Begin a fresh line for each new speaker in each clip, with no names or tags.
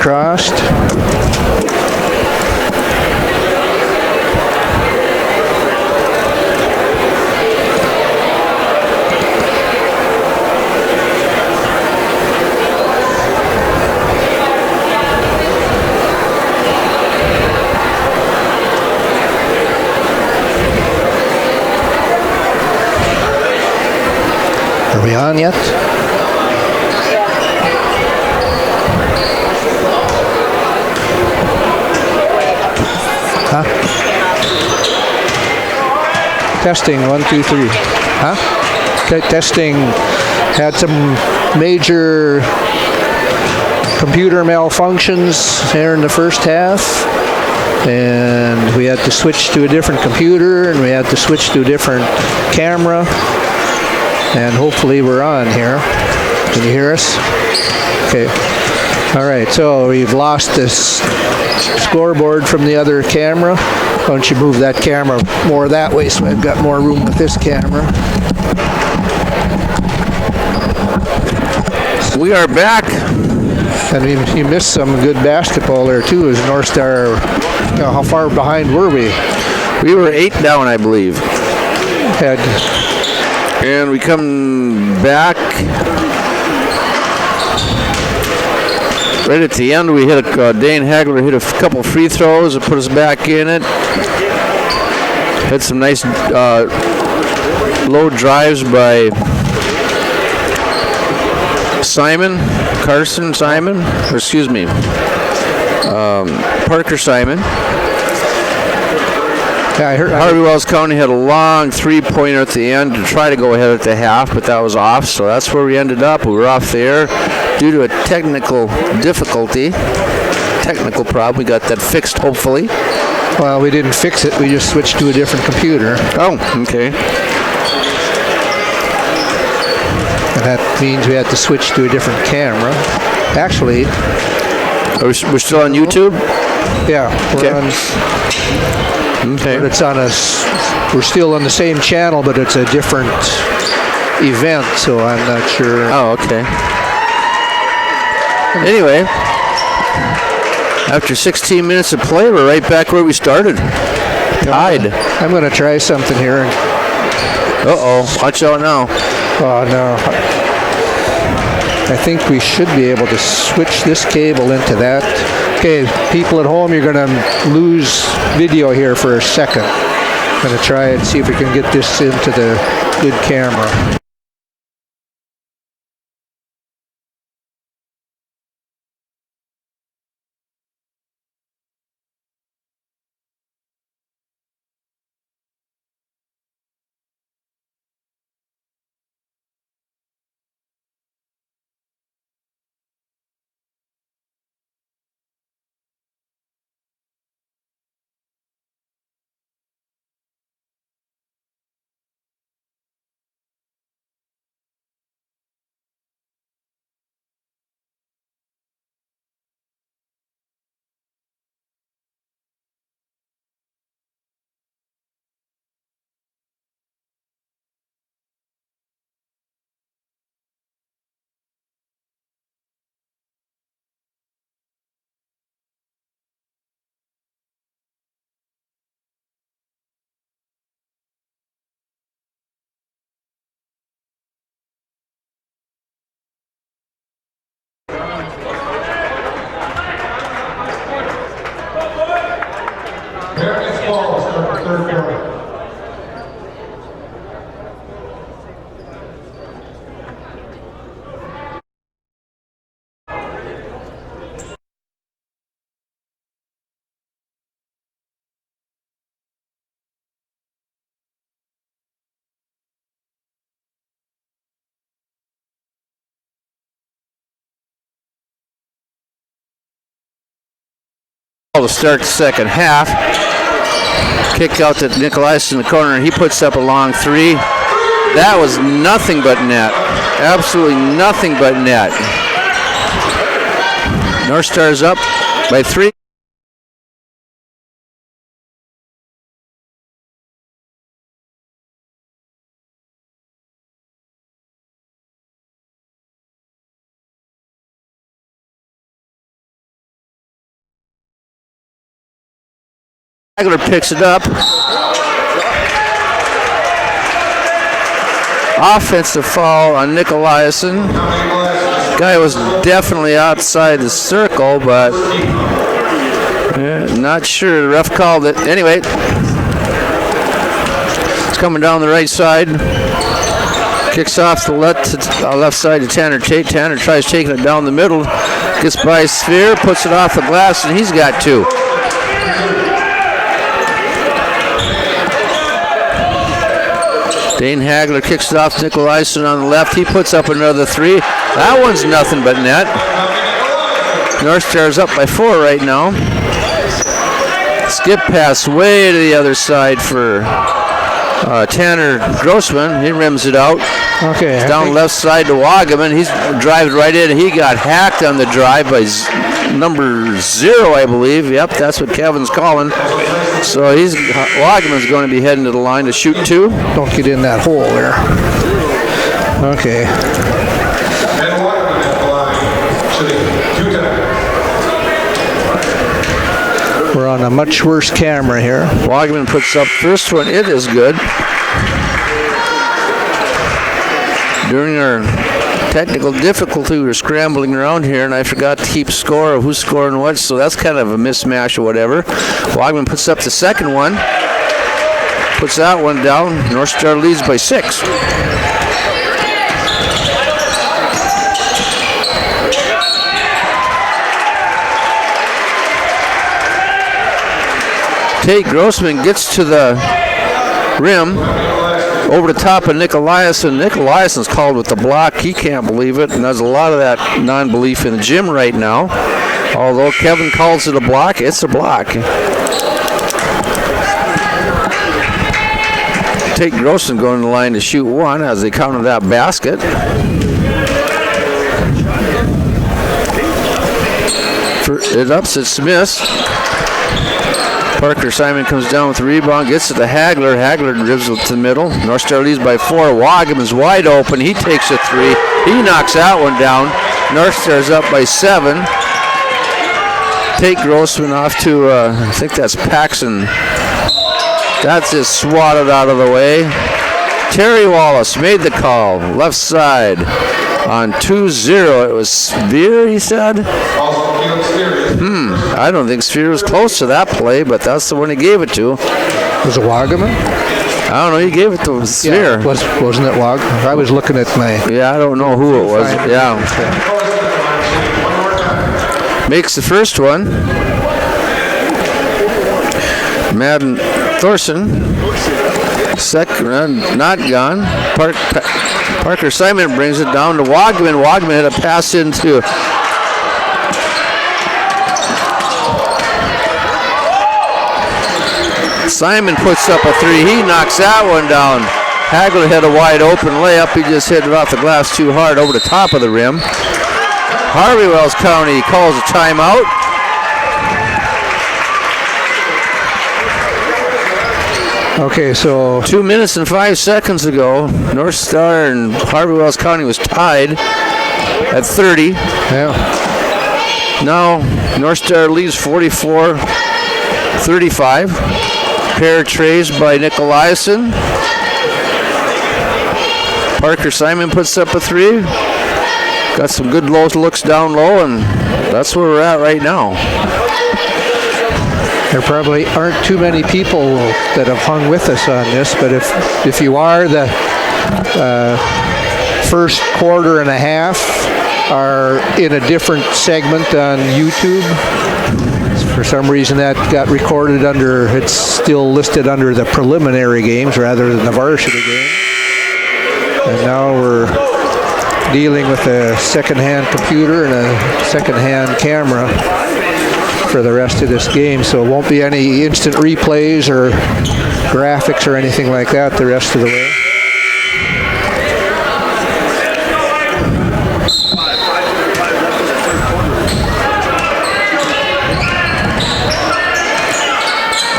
crossed. Are we on yet? Huh? Testing, 1, 2, 3. Huh? Testing. Had some major computer malfunctions here in the first half. And we had to switch to a different computer, and we had to switch to a different camera. And hopefully we're on here. Can you hear us? Okay. All right, so we've lost this scoreboard from the other camera. Why don't you move that camera more that way so I've got more room with this camera.
We are back.
And you missed some good basketball there too as North Star. How far behind were we?
We were 8 down, I believe. And we come back. Right at the end, we hit Dane Hagler hit a couple free throws and put us back in it. Had some nice low drives by Parker Simon.
Yeah, I heard
Harvey Wells County had a long three-pointer at the end to try to go ahead at the half, but that was off, so that's where we ended up. We were off there due to a technical problem. We got that fixed, hopefully.
Well, we didn't fix it. We just switched to a different computer.
Oh, okay.
And that means we had to switch to a different camera. Actually...
We're still on YouTube?
Yeah, we're on...
Okay.
But it's on we're still on the same channel, but it's a different event, so I'm not sure.
Oh, okay. Anyway, after 16 minutes of play, we're right back where we started. Tied.
I'm going to try something here.
Uh-oh. Watch out now.
Oh, no. I think we should be able to switch this cable into that. Okay, people at home, you're going to lose video here for a second. I'm going to try and see if we can get this into the good camera.
To start the second half. Kick out to Nikolais in the corner, and he puts up a long three. That was nothing but net. Absolutely nothing but net. North Star's up by 3. Hagler picks it up. Offensive foul on Nicolaisen. Guy was definitely outside the circle, but not sure. The ref called it. Anyway, it's coming down the right side. Kicks off the left side to Tanner Tate. Tanner tries taking it down the middle. Gets by Sphere, puts it off the glass, and he's got 2. Dane Hagler kicks it off to Nicolaisen on the left. He puts up another 3. That one's nothing but net. North Star's up by 4 right now. Skip pass way to the other side for Tanner Grossman. He rims it out.
Okay.
It's down left side to Wagaman. He's drives right in. He got hacked on the drive by number 0, I believe. Yep, that's what Kevin's calling. So Wagaman's going to be heading to the line to shoot 2.
Don't get in that hole there. Okay. We're on a much worse camera here.
Wagaman puts up first one. It is good. During our technical difficulty, we were scrambling around here, and I forgot to keep score of who's scoring what, so that's kind of a mismatch or whatever. Wagaman puts up the second one. Puts that one down. North Star leads by 6. Tate Grossman gets to the rim over the top of Nicolaisen. Nicolaisen's called with the block. He can't believe it, and there's a lot of that non-belief in the gym right now. Although Kevin calls it a block, it's a block. Tate Grossman going to the line to shoot 1 as they counter that basket. It upsets Smith. Parker Simon comes down with the rebound, gets it to Hagler. Hagler dribbles it to the middle. North Star leads by 4. Wagaman's wide open. He takes a 3. He knocks that one down. North Star's up by 7. Tate Grossman off to, I think that's Paxson. That's just swatted out of the way. Terry Wallace made the call. Left side on 2-0. It was Sphere, he said. I don't think Sphere was close to that play, but that's the one he gave it to.
Was it Wagaman?
I don't know. He gave it to Sphere.
Yeah, wasn't it Wagaman? I was looking at my...
Yeah, I don't know who it was. Yeah. Makes the first one. Madden Thorson. Second run, not gone. Parker Simon brings it down to Wagaman. Wagaman had a pass into... Simon puts up a 3. He knocks that one down. Hagler had a wide open layup. He just hit it off the glass too hard over the top of the rim. Harvey Wells County calls a timeout.
Okay, so
2 minutes and 5 seconds ago, North Star and Harvey Wells County was tied at 30.
Yeah.
Now North Star leads 44-35. Pair of trays by Nicolaisen. Parker Simon puts up a 3. Got some good low looks down low, and that's where we're at right now.
There probably aren't too many people that have hung with us on this, but if you are, the first quarter and a half are in a different segment on YouTube. For some reason that got recorded under, it's still listed under the preliminary games rather than the varsity game. And now we're dealing with a second-hand computer and a second-hand camera for the rest of this game, so it won't be any instant replays or graphics or anything like that the rest of the way.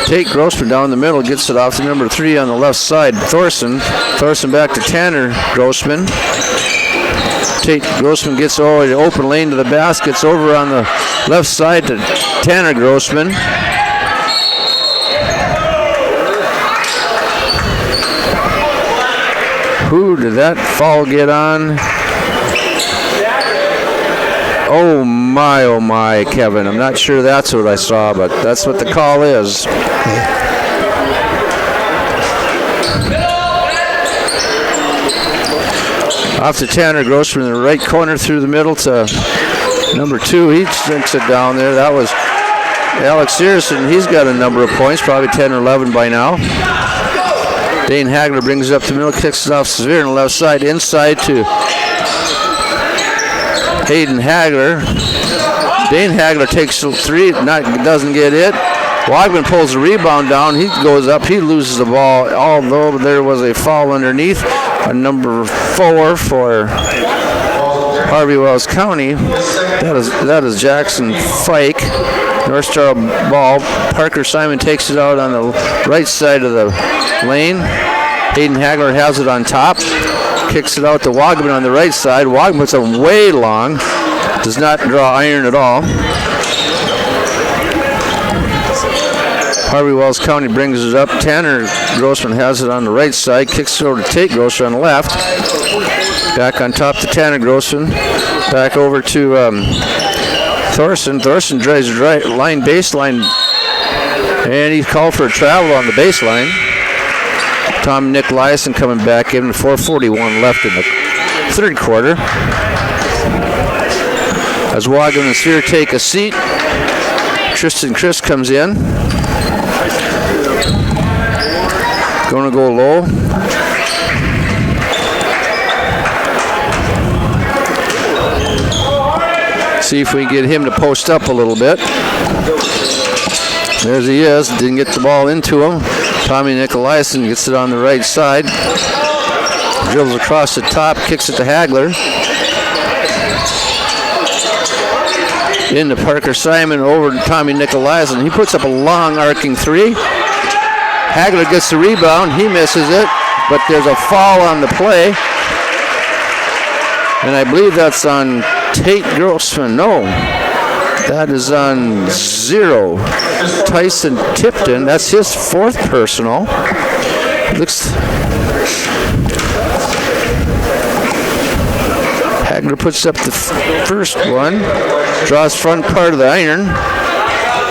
Tate Grossman down the middle, gets it off to number 3 on the left side, Thorson. Thorson back to Tanner Grossman. Tate Grossman gets over the open lane to the basket. It's over on the left side to Tanner Grossman. Who did that foul get on? Oh my, Kevin. I'm not sure that's what I saw, but that's what the call is. Off to Tanner Grossman in the right corner through the middle to number 2. He sinks it down there. That was Alex Searson. He's got a number of points, probably 10 or 11 by now. Dane Hagler brings it up the middle, kicks it off severe on the left side, inside to Hayden Hagler. Dane Hagler takes 3, doesn't get it. Wagman pulls the rebound down. He goes up. He loses the ball, although there was a foul underneath. A number 4 for Harvey Wells County. That is Jackson Fike. North Star ball. Parker Simon takes it out on the right side of the lane. Hayden Hagler has it on top. Kicks it out to Wagman on the right side. Wagman puts it way long. Does not draw iron at all. Harvey Wells County brings it up. Tanner Grossman has it on the right side. Kicks it over to Tate Grossman on the left. Back on top to Tanner Grossman. Back over to Thorson. Thorson drives right line baseline. And he's called for a travel on the baseline. Tom Nicolaisen coming back in. 4:41 left in the third quarter. As Wagman and Sphere take a seat, Tristan Chris comes in. Going to go low. See if we can get him to post up a little bit. There he is. Didn't get the ball into him. Tommy Nicolaisen gets it on the right side. Dribbles across the top, kicks it to Hagler. Into Parker Simon, over to Tommy Nicolaisen. He puts up a long arcing 3. Hagler gets the rebound. He misses it, but there's a foul on the play. And I believe that's on Tate Grossman. No, that is on 0. Tyson Tipton, that's his 4th personal. Hagler puts up the first one. Draws front part of the iron,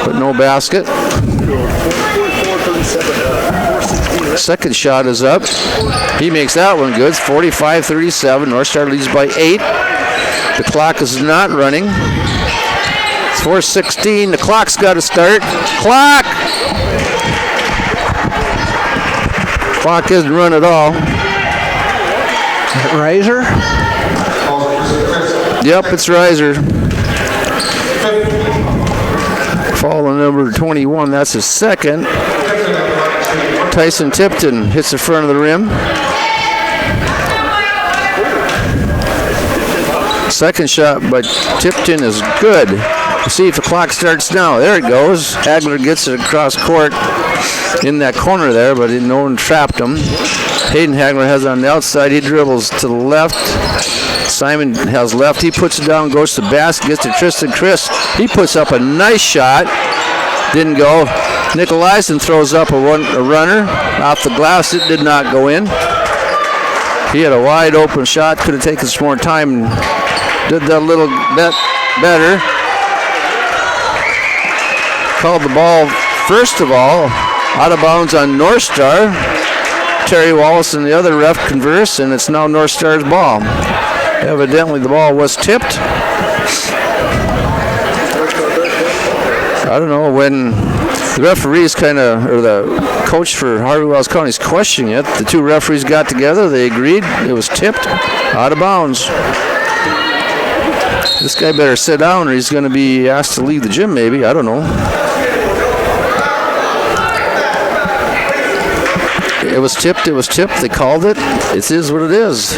but no basket. Second shot is up. He makes that one good. It's 45-37. North Star leads by 8. The clock is not running. It's 4:16. The clock's got to start. Clock! Clock isn't run at all.
Riser?
Yep, it's Riser. Foul on number 21. That's his second. Tyson Tipton hits the front of the rim. Second shot by Tipton is good. We'll see if the clock starts now. There it goes. Hagler gets it across court in that corner there, but no one trapped him. Hayden Hagler has it on the outside. He dribbles to the left. Simon has left. He puts it down, goes to the basket, gets to Tristan Chris. He puts up a nice shot. Didn't go. Nicolaisen throws up a runner off the glass. It did not go in. He had a wide open shot. Could have taken some more time and did that a little bit better. Called the ball, first of all, out of bounds on North Star. Terry Wallace and the other ref converse, and it's now North Star's ball. Evidently the ball was tipped. I don't know, when the referees or the coach for Harvey Wells County is questioning it, the two referees got together, they agreed, it was tipped, out of bounds. This guy better sit down or he's going to be asked to leave the gym maybe, I don't know. It was tipped, they called it, it is what it is.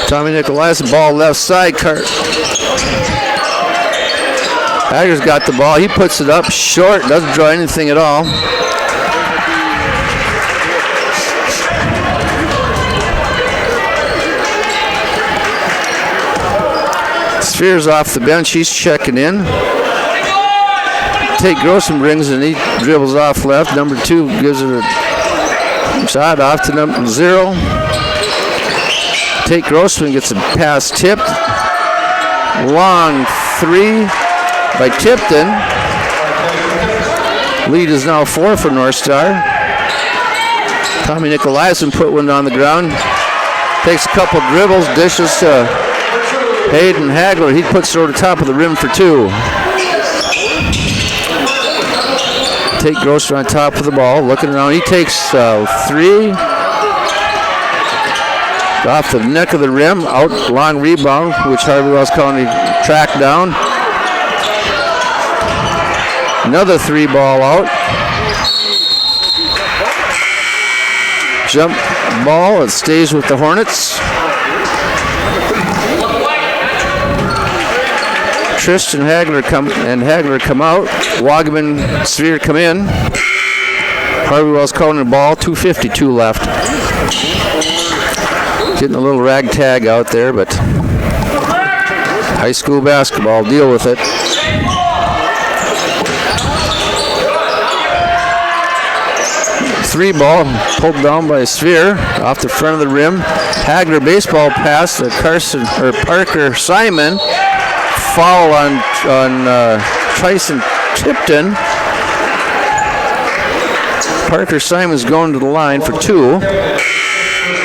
Tommy Nicolaisen, ball left side. Hagler's got the ball. He puts it up short. Doesn't draw anything at all. Sphere's off the bench. He's checking in. Tate Grossman brings it and he dribbles off left. Number 2 gives it a Shot off to number 0. Tate Grossman gets a pass tipped. Long 3 by Tipton. Lead is now 4 for North Star. Tommy Nicolaisen put one on the ground. Takes a couple dribbles, dishes to Hayden Hagler. He puts it over the top of the rim for 2. Tate Grossman on top of the ball, looking around. He takes 3. Off the neck of the rim, out long rebound, which Harvey Wells County tracked down. Another 3 ball out. Jump ball, it stays with the Hornets. Tristan Hagler come out. Wagaman, Sphere come in. Harvey Wells County ball, 2:52 left. Getting a little ragtag out there, but high school basketball, deal with it. Three ball pulled down by Sphere off the front of the rim. Hagler baseball pass to Parker Simon. Foul on Tyson Tipton. Parker Simon's going to the line for 2.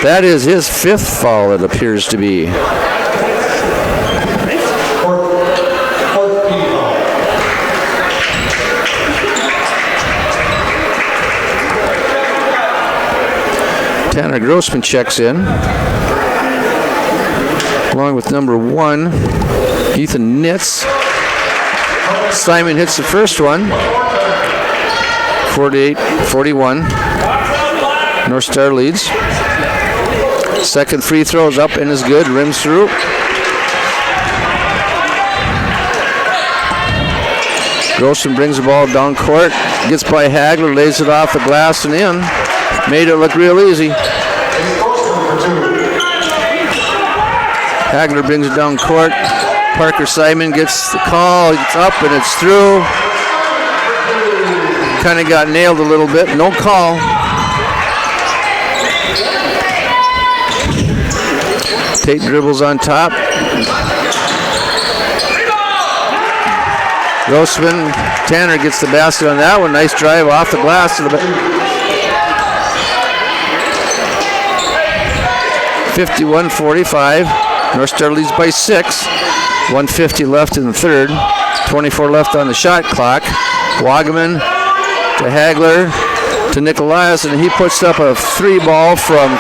That is his 5th foul, it appears to be. Tanner Grossman checks in, along with number 1, Ethan Nitz. Simon hits the first one, 48-41. North Star leads. Second free throw is up and is good, rims through. Grossman brings the ball down court, gets by Hagler, lays it off the glass and in. Made it look real easy. Hagler brings it down court. Parker Simon gets the call. It's up and it's through. Kind of got nailed a little bit. No call. Tate dribbles on top. Grossman, Tanner gets the basket on that one. Nice drive off the glass to the 51-45. North Star leads by 6. 1:50 left in the third. 24 left on the shot clock. Wagaman to Hagler to Nicolaisen, and he puts up a 3 ball from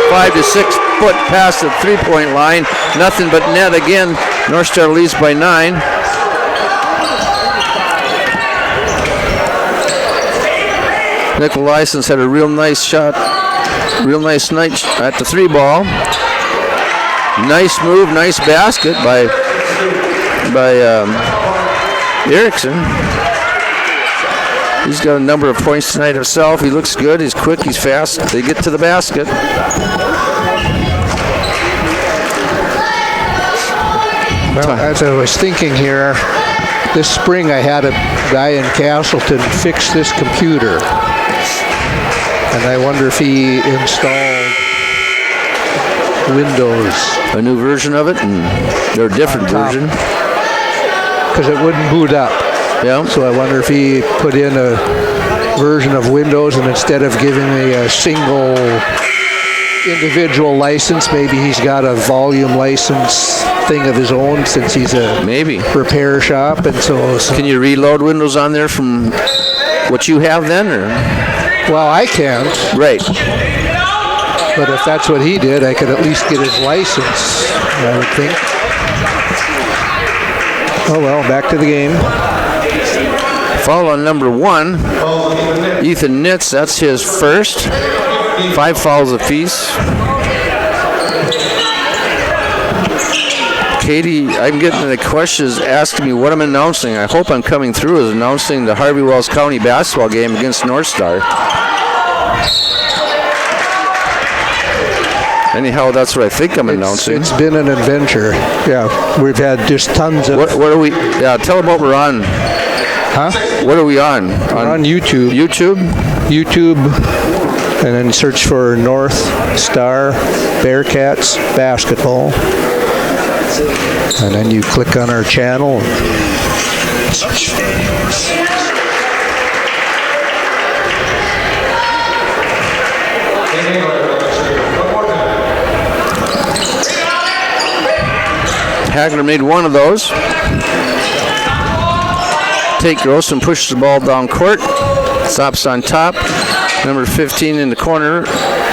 5 to 6 foot past the 3-point line. Nothing but net again. North Star leads by 9. Nicolaisen's had a real nice shot. Real nice night at the 3 ball. Nice move, nice basket by Erickson. He's got a number of points tonight himself. He looks good, he's quick, he's fast. They get to the basket.
Well, as I was thinking here, this spring I had a guy in Castleton fix this computer. And I wonder if he installed Windows.
A new version of it, and they're a different version.
Because it wouldn't boot up.
Yeah.
So I wonder if he put in a version of Windows, and instead of giving me a single individual license, maybe he's got a volume license thing of his own, since he's a repair shop. And so
can you reload Windows on there from what you have then, or?
Well, I can't.
Right.
But if that's what he did, I could at least get his license, I would think. Oh well, back to the game.
Foul on number 1, Ethan Nitz. That's his first. 5 fouls apiece. Katie, I'm getting the questions asking me what I'm announcing. I hope I'm coming through as announcing the Harvey Wells County basketball game against North Star. Anyhow, that's what I think I'm announcing.
It's been an adventure. Yeah, we've had just tons of...
What are we... Yeah, tell them what we're on.
Huh?
What are we on?
We're on YouTube.
YouTube?
YouTube And then search for North Star Bearcats basketball. And then you click on our channel.
Hagler made one of those. Tate Grossman pushes the ball down court. Stops on top. Number 15 in the corner.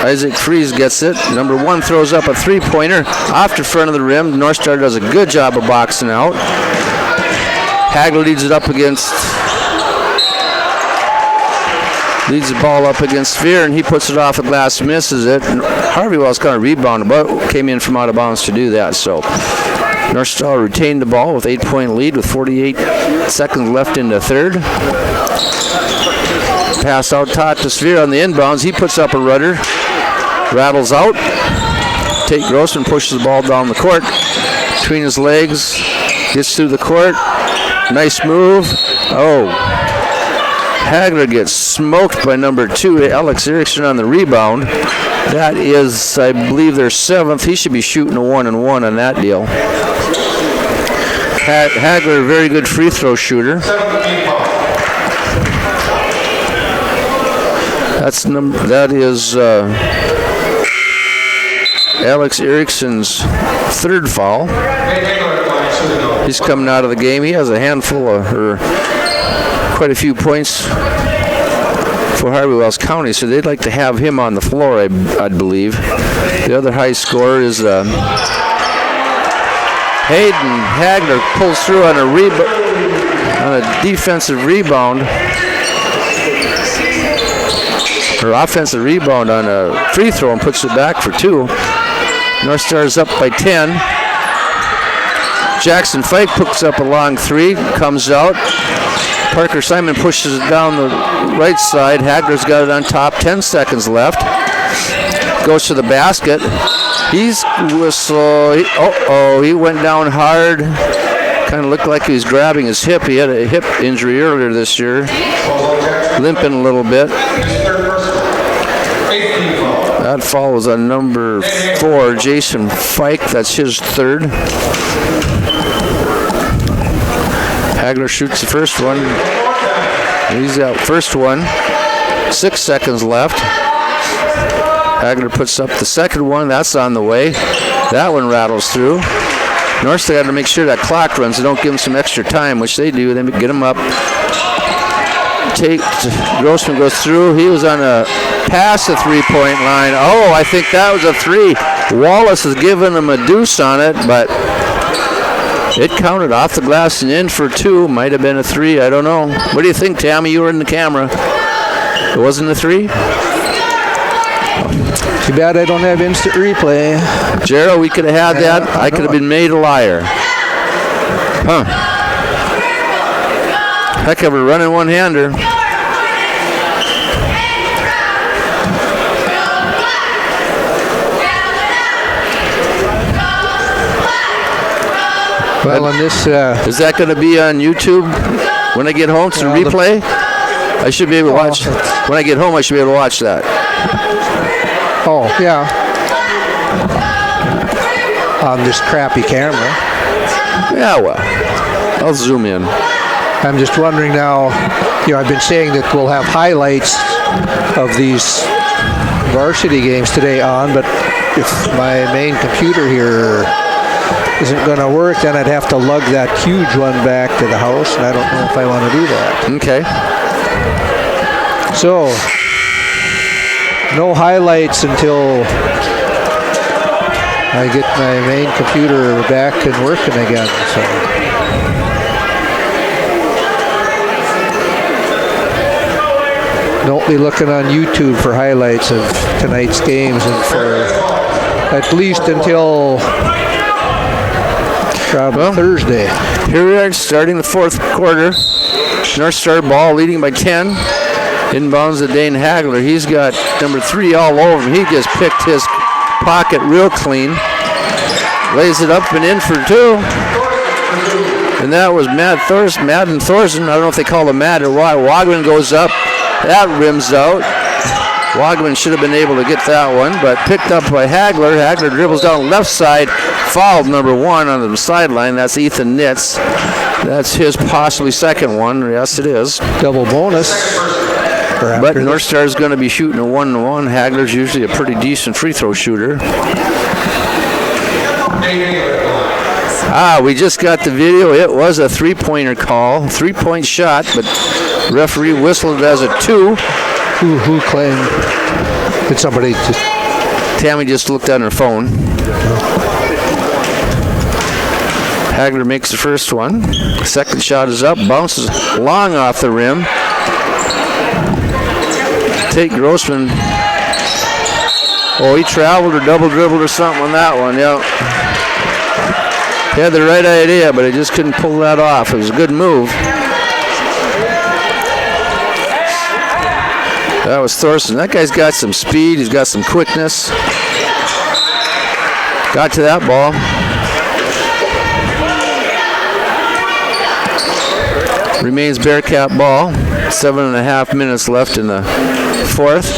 Isaac Fries gets it. Number 1 throws up a three-pointer off the front of the rim. North Star does a good job of boxing out. Hagler leads the ball up against Spear, and he puts it off the glass, misses it. And Harvey was kind of rebounded, but came in from out of bounds to do that. So North Star retained the ball with 8-point lead with 48 seconds left in the third. Pass out top to Sphere on the inbounds. He puts up a rudder. Rattles out. Tate Grossman pushes the ball down the court. Between his legs. Gets through the court. Nice move. Oh. Hagler gets smoked by number 2, Alex Erickson, on the rebound. That is, I believe, their 7th. He should be shooting a 1-and-1 on that deal. Hagler, a very good free throw shooter. That is Alex Erickson's 3rd foul. He's coming out of the game. He has a handful of, quite a few points for Harvey Wells County, so they'd like to have him on the floor, I'd believe. The other high scorer is Hayden. Hagler pulls through on a defensive rebound, or offensive rebound on a free throw, and puts it back for 2. North Star is up by 10. Jackson Fike picks up a long 3, comes out. Parker Simon pushes it down the right side. Hagler's got it on top, 10 seconds left. Goes to the basket. He's whistle. He went down hard. Kind of looked like he was grabbing his hip. He had a hip injury earlier this year. Limping a little bit. That follows on number 4, Jason Fike. That's his 3rd. Hagler shoots the first one. He's out first one. 6 seconds left. Hagler puts up the second one. That's on the way. That one rattles through. North Star got to make sure that clock runs. They don't give them some extra time, which they do. They get them up. Grossman goes through. He was on a past the three-point line. Oh, I think that was a 3. Wallace has given him a deuce on it, but it counted off the glass and in for 2. Might have been a 3. I don't know. What do you think, Tammy? You were in the camera. It wasn't a 3?
Too bad I don't have instant replay.
Gerald, we could have had that. I could have been made a liar. Huh. Heck of a running one-hander.
Well, on this...
is that going to be on YouTube when I get home to replay? I should be able to watch... When I get home, I should be able to watch that.
Oh, yeah. On this crappy camera.
Yeah, well, I'll zoom in.
I'm just wondering now, I've been saying that we'll have highlights of these varsity games today on, but if my main computer here isn't going to work, then I'd have to lug that huge one back to the house, and I don't know if I want to do that.
Okay.
So, no highlights until I get my main computer back and working again. So. Don't be looking on YouTube for highlights of tonight's games, and for at least until Thursday.
Here we are starting the 4th quarter. North Star ball leading by 10. Inbounds to Dane Hagler. He's got number 3 all over him. He just picked his pocket real clean. Lays it up and in for 2. And that was Madden Thorson. I don't know if they call him Matt or why. Wagman goes up. That rims out. Wagman should have been able to get that one, but picked up by Hagler. Hagler dribbles down left side, fouled number 1 on the sideline. That's Ethan Nitz. That's his possibly second one. Yes, it is.
Double bonus.
But North Star is going to be shooting a 1-1. Hagler's usually a pretty decent free throw shooter. We just got the video. It was a three-pointer call. 3-point shot, but referee whistled it as a 2.
Who claimed? Did somebody just...
Tammy just looked on her phone. Hagler makes the first one. Second shot is up. Bounces long off the rim. Tate Grossman. Oh, he traveled or double dribbled or something on that one. Yeah. He had the right idea, but he just couldn't pull that off. It was a good move. That was Thorson. That guy's got some speed. He's got some quickness. Got to that ball. Remains Bearcat ball. 7.5 minutes left in the fourth.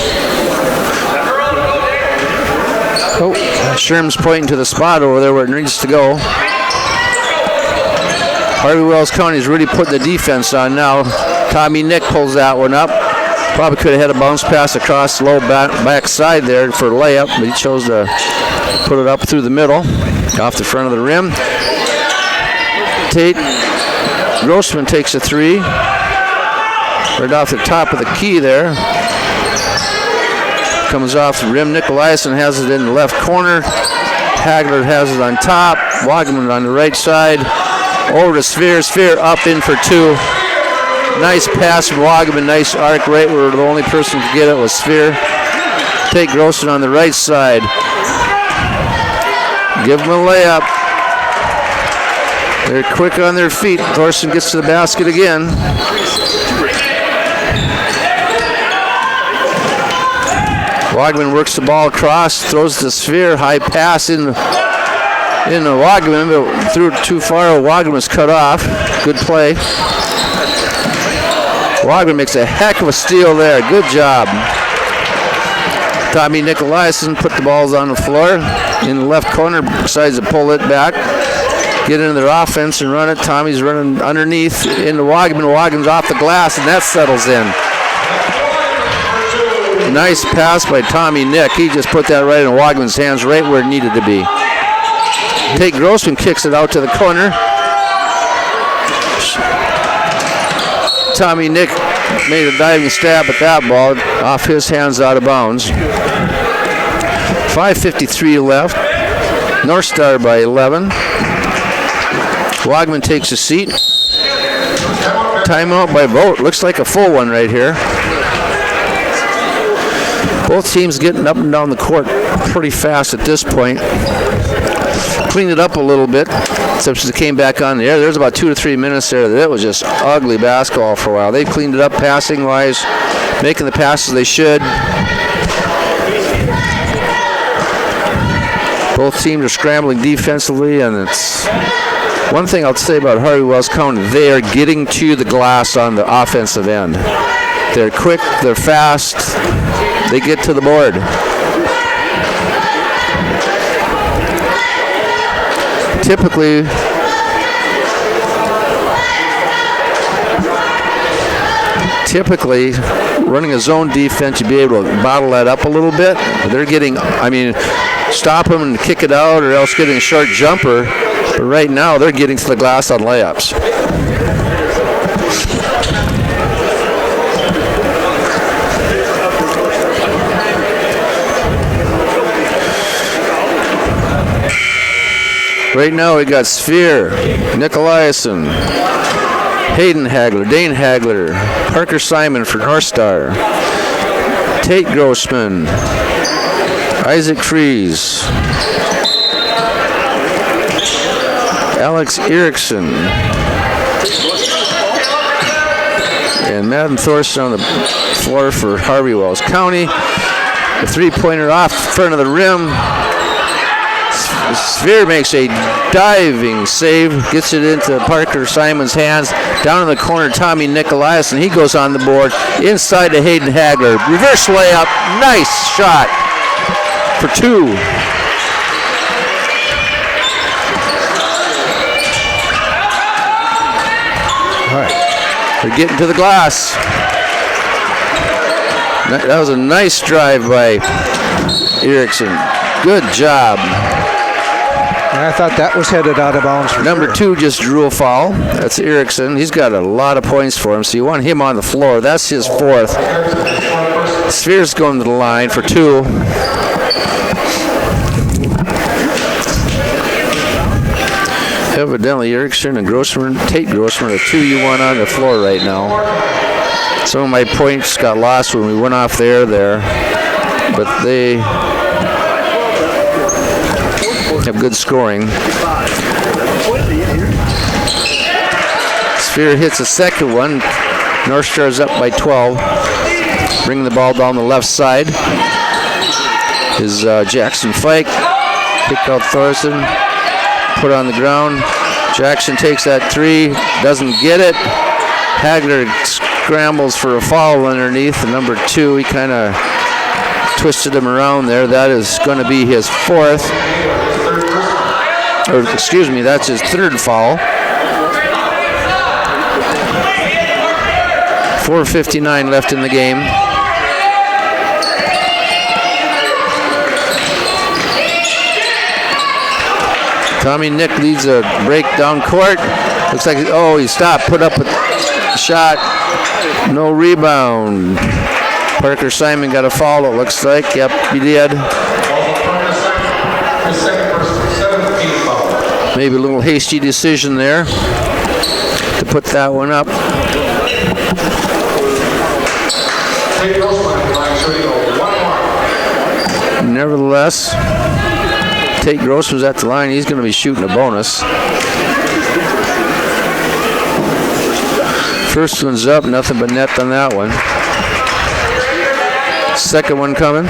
Oh, Sherm's pointing to the spot over there where it needs to go. Harvey Wells County's really putting the defense on now. Tommy Nick pulls that one up. Probably could have had a bounce pass across the low back side there for a layup, but he chose to put it up through the middle, off the front of the rim. Tate Grossman takes a 3. Right off the top of the key there. Comes off the rim. Nicolaisen has it in the left corner. Hagler has it on top. Wagman on the right side. Over to Sphere. Sphere up in for 2. Nice pass from Wagman. Nice arc right where the only person could get it was Sphere. Tate Grossman on the right side. Give him a layup. They're quick on their feet. Thorson gets to the basket again. Wagman works the ball across, throws the Sphere, high pass in the Wagman, but threw it too far. Wagman was cut off. Good play. Wagman makes a heck of a steal there. Good job. Tommy Nicolaisen put the balls on the floor in the left corner, decides to pull it back, get into their offense and run it. Tommy's running underneath into Wagman. Wagman's off the glass, and that settles in. Nice pass by Tommy Nick. He just put that right in Wagman's hands, right where it needed to be. Tate Grossman kicks it out to the corner. Tommy Nick made a diving stab at that ball, off his hands, out of bounds. 5:53 left. North Star by 11. Wagman takes a seat. Timeout by vote. Looks like a full one right here. Both teams getting up and down the court pretty fast at this point. Cleaned it up a little bit, except as it came back on the air. There's about 2 to 3 minutes there that it was just ugly basketball for a while. They cleaned it up passing-wise, making the passes they should. Both teams are scrambling defensively, and it's one thing I'll say about Harvey Wells County, they are getting to the glass on the offensive end. They're quick, they're fast, they get to the board. Typically, running a zone defense, you'd be able to bottle that up a little bit. They're getting, stop them and kick it out, or else getting a short jumper. But right now, they're getting to the glass on layups. Right now we got Sphere, Nicolaisen, Hayden Hagler, Dane Hagler, Parker Simon for North Star, Tate Grossman, Isaac Fries, Alex Erickson, and Madden Thorson on the floor for Harvey Wells County. The three-pointer off front of the rim. Sphere makes a diving save, gets it into Parker Simon's hands. Down in the corner, Tommy Nicolaisen, he goes on the board. Inside to Hayden Hagler. Reverse layup, nice shot for 2.
All right.
They're getting to the glass. That was a nice drive by Erickson. Good job.
I thought that was headed out of bounds.
Number 2 just drew a foul. That's Erickson. He's got a lot of points for him, so you want him on the floor. That's his 4th. Sphere's going to the line for 2. Evidently, Erickson and Tate Grossman are 2U1 on the floor right now. Some of my points got lost when we went off the air there, but they have good scoring. Sphere hits a second one. North Star's up by 12. Bringing the ball down the left side is Jackson Fike. Kick out Thorson. Put on the ground. Jackson takes that 3. Doesn't get it. Hagler scrambles for a foul underneath. The number 2, he kind of twisted him around there. That is going to be his 4th. Or excuse me, that's his 3rd foul. 4:59 left in the game. Tommy Nick leads a break down court. Looks like, oh, he stopped, put up a shot. No rebound. Parker Simon got a foul, it looks like. Yep, he did. Maybe a little hasty decision there to put that one up. Nevertheless, Tate Gross was at the line. He's going to be shooting a bonus. First one's up, nothing but net on that one. Second one coming.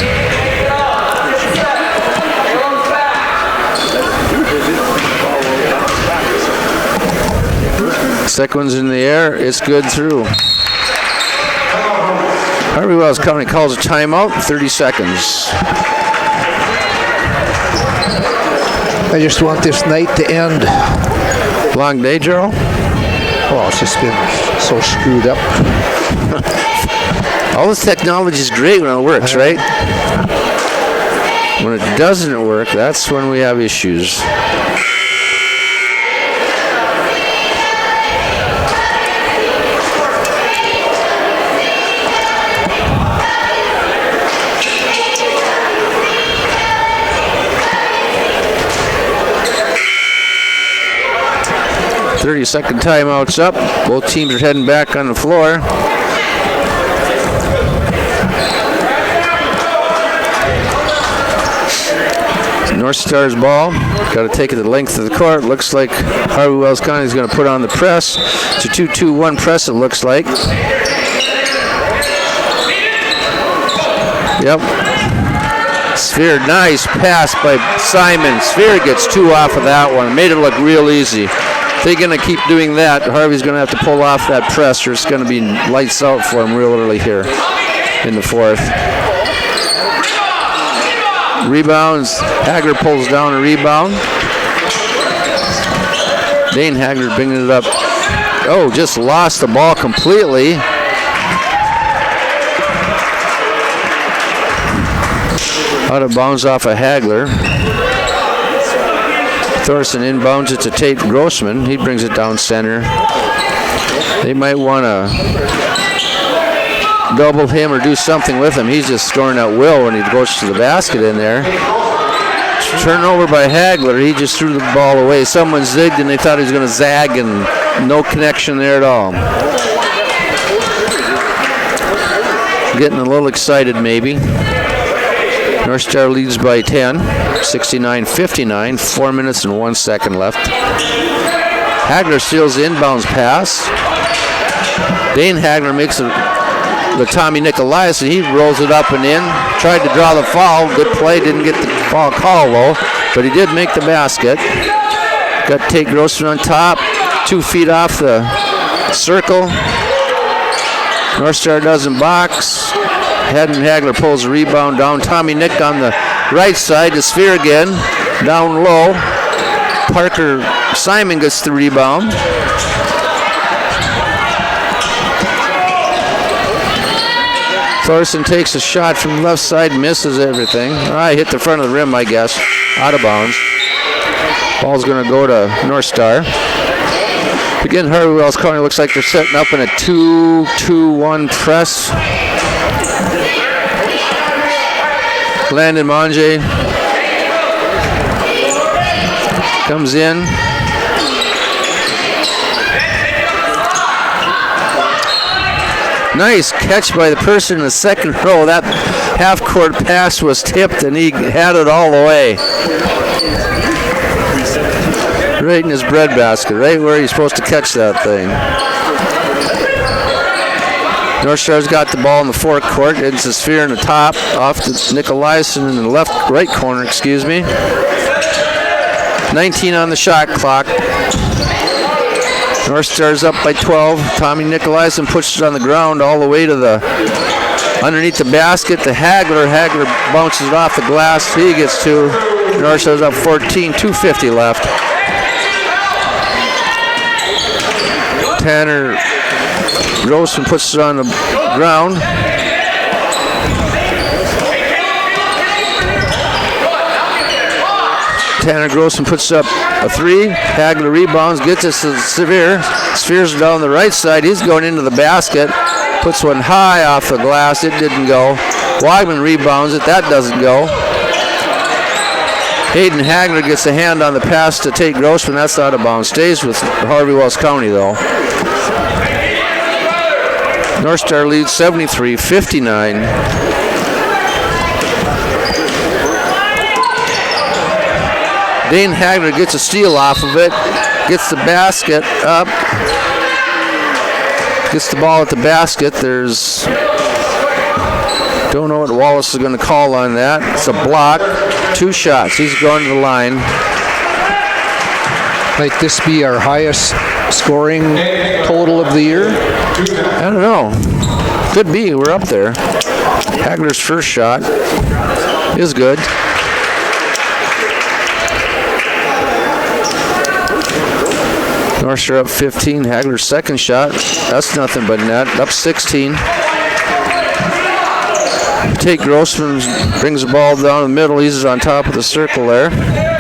Second one's in the air. It's good through. Harvey Wells County calls a timeout. 30 seconds.
I just want this night to end.
Long day, Gerald?
Oh, it's just been so screwed up.
All this technology is great when it works, right? When it doesn't work, that's when we have issues. Second timeout's up. Both teams are heading back on the floor. North Star's ball. Got to take it the length of the court. Looks like Harvey Wells County is going to put on the press. It's a 2-2-1 press, it looks like. Yep. Sphere, nice pass by Simon. Sphere gets 2 off of that one. Made it look real easy. They're going to keep doing that. Harvey's going to have to pull off that press, or it's going to be lights out for him real early here in the 4th. Rebounds. Hagler pulls down a rebound. Dane Hagler bringing it up. Oh, just lost the ball completely. Out of bounds off of Hagler. Thorson inbounds it to Tate Grossman. He brings it down center. They might want to double him or do something with him. He's just scoring at will when he goes to the basket in there. Turnover by Hagler. He just threw the ball away. Someone zigged and they thought he was going to zag, and no connection there at all. Getting a little excited maybe. North Star leads by 10, 69-59, 4 minutes and 1 second left. Hagler steals the inbounds pass. Dane Hagler makes the Tommy Nicolaisen. He rolls it up and in. Tried to draw the foul. Good play. Didn't get the foul call, though. but he did make the basket. Got Tate Grossman on top, 2 feet off the circle. North Star doesn't box. Haddon Hagler pulls the rebound down. Tommy Nick on the right side, the sphere again, down low. Parker Simon gets the rebound. Thorson takes a shot from left side, misses everything. Hit the front of the rim, I guess. Out of bounds. Ball's going to go to North Star. Again, Harvey Wells County looks like they're setting up in a 2-2-1 press. Landon Monge comes in. Nice catch by the person in the second row. That half-court pass was tipped, and he had it all the way. Right in his breadbasket, right where he's supposed to catch that thing. North Star's got the ball in the forecourt. It's a sphere in the top, off to Nicolaisen in the right corner, 19 on the shot clock. North Star's up by 12. Tommy Nicolaisen pushes it on the ground all the way to the underneath the basket to Hagler. Hagler bounces it off the glass. He gets 2. North Star's up 14, 2:50 left. Tanner Grossman puts it on the ground. Tanner Grossman puts up a 3. Hagler rebounds, gets it to Sphere. Sphere's down the right side. He's going into the basket. Puts one high off the glass. It didn't go. Wagman rebounds it. That doesn't go. Hayden Hagler gets a hand on the pass to Tate Grossman. That's out of bounds. Stays with Harvey Wells County, though. North Star leads 73-59. Dane Hagler gets a steal off of it, gets the basket up, gets the ball at the basket. Don't know what Wallace is going to call on that. It's a block, 2 shots. He's going to the line.
Might this be our highest scoring total of the year?
I don't know. Could be. We're up there. Hagler's first shot is good. North Star up 15. Hagler's second shot. That's nothing but net. Up 16. Tate Grossman brings the ball down the middle. He's on top of the circle there.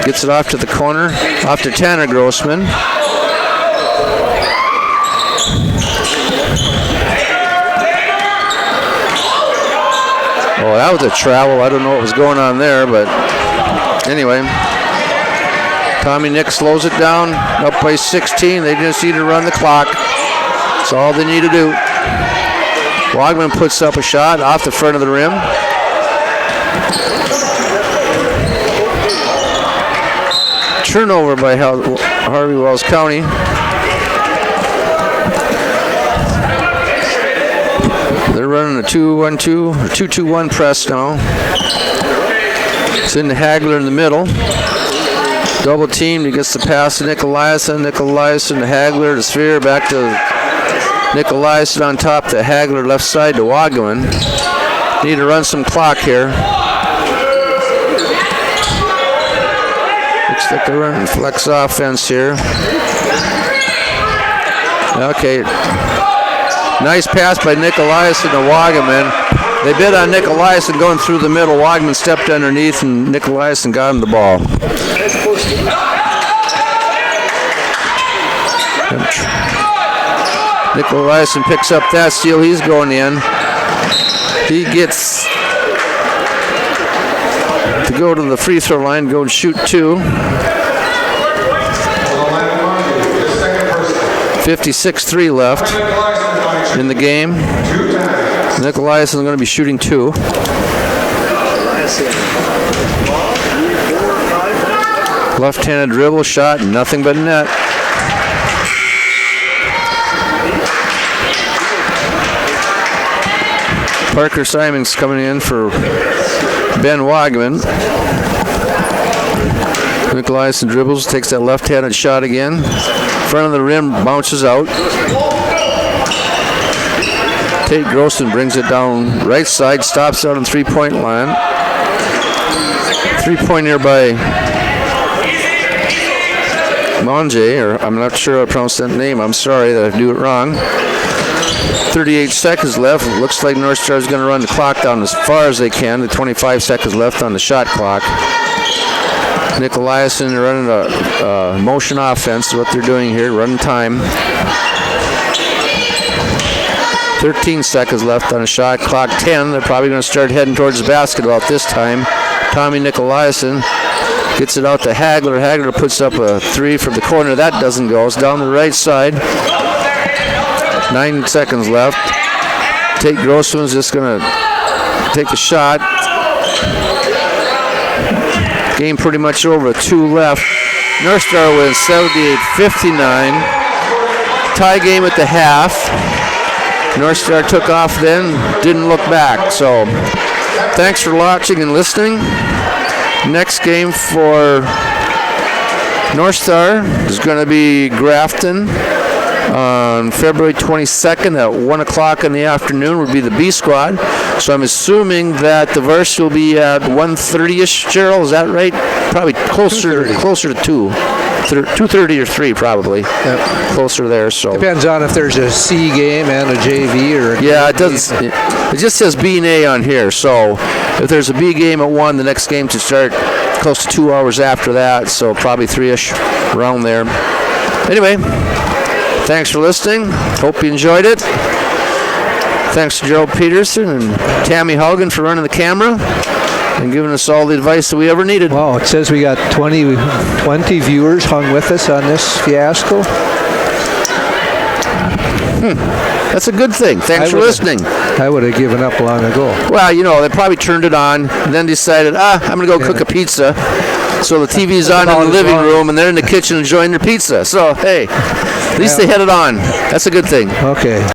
Gets it off to the corner. Off to Tanner Grossman. Oh, that was a travel. I don't know what was going on there, but anyway. Tommy Nick slows it down, up by 16. They just need to run the clock. That's all they need to do. Wagman puts up a shot off the front of the rim. Turnover by Harvey Wells County. They're running a 2-1-2, 2-2-1 press now. It's in the Hagler in the middle. Double teamed. He gets the pass to Nicolaisen. Nicolaisen to Hagler, to Sphere, back to Nicolaisen on top to Hagler, left side to Wagman. Need to run some clock here. Looks like they're running flex offense here. Okay. Nice pass by Nicolaisen to Wagman. They bid on Nicolaisen going through the middle. Wagman stepped underneath and Nicolaisen got him the ball. Nicolaisen picks up that steal. He's going in. He gets to go to the free throw line, go and shoot 2. 56-3 left in the game. Nicolaisen is going to be shooting 2. Left-handed dribble shot, nothing but net. Parker Simons coming in for Ben Wagman. Nicolaisen dribbles, takes that left-handed shot again. Front of the rim, bounces out. Tate Grossman brings it down right side, stops out on three-point line. Three-point here by Monje, or I'm not sure how to pronounce that name. I'm sorry that I do it wrong. 38 seconds left. It looks like North Star is going to run the clock down as far as they can. The 25 seconds left on the shot clock. Nicolaisen running a motion offense is what they're doing here, running time. 13 seconds left on the shot clock. 10. They're probably going to start heading towards the basket about this time. Tommy Nicolaisen gets it out to Hagler. Hagler puts up a three from the corner. That doesn't go. It's down the right side. 9 seconds left. Tate Grossman's just going to take the shot. Game pretty much over. 2 left. North Star wins 78-59. Tie game at the half. North Star took off then, didn't look back. So thanks for watching and listening. Next game for North Star is going to be Grafton on February 22nd at 1 o'clock in the afternoon would be the B squad. So I'm assuming that the Varsity will be at 1:30ish, Gerald, is that right? Probably closer to 2. 2:30 or 3 probably.
Yep.
Closer there. So
depends on if there's a C game and a JV or
yeah, it doesn't. It just says B and A on here. So if there's a B game at 1, the next game to start close to 2 hours after that. So probably 3ish around there. Anyway, thanks for listening. Hope you enjoyed it. Thanks to Gerald Peterson and Tammy Haugen for running the camera and giving us all the advice that we ever needed.
Wow, it says we got 20 viewers hung with us on this fiasco.
That's a good thing. Thanks for listening.
I would have given up long ago.
Well, they probably turned it on and then decided, I'm going to go cook a pizza. So the TV's on in the living room and they're in the kitchen enjoying their pizza. So, hey, at least they had it on. That's a good thing.
Okay.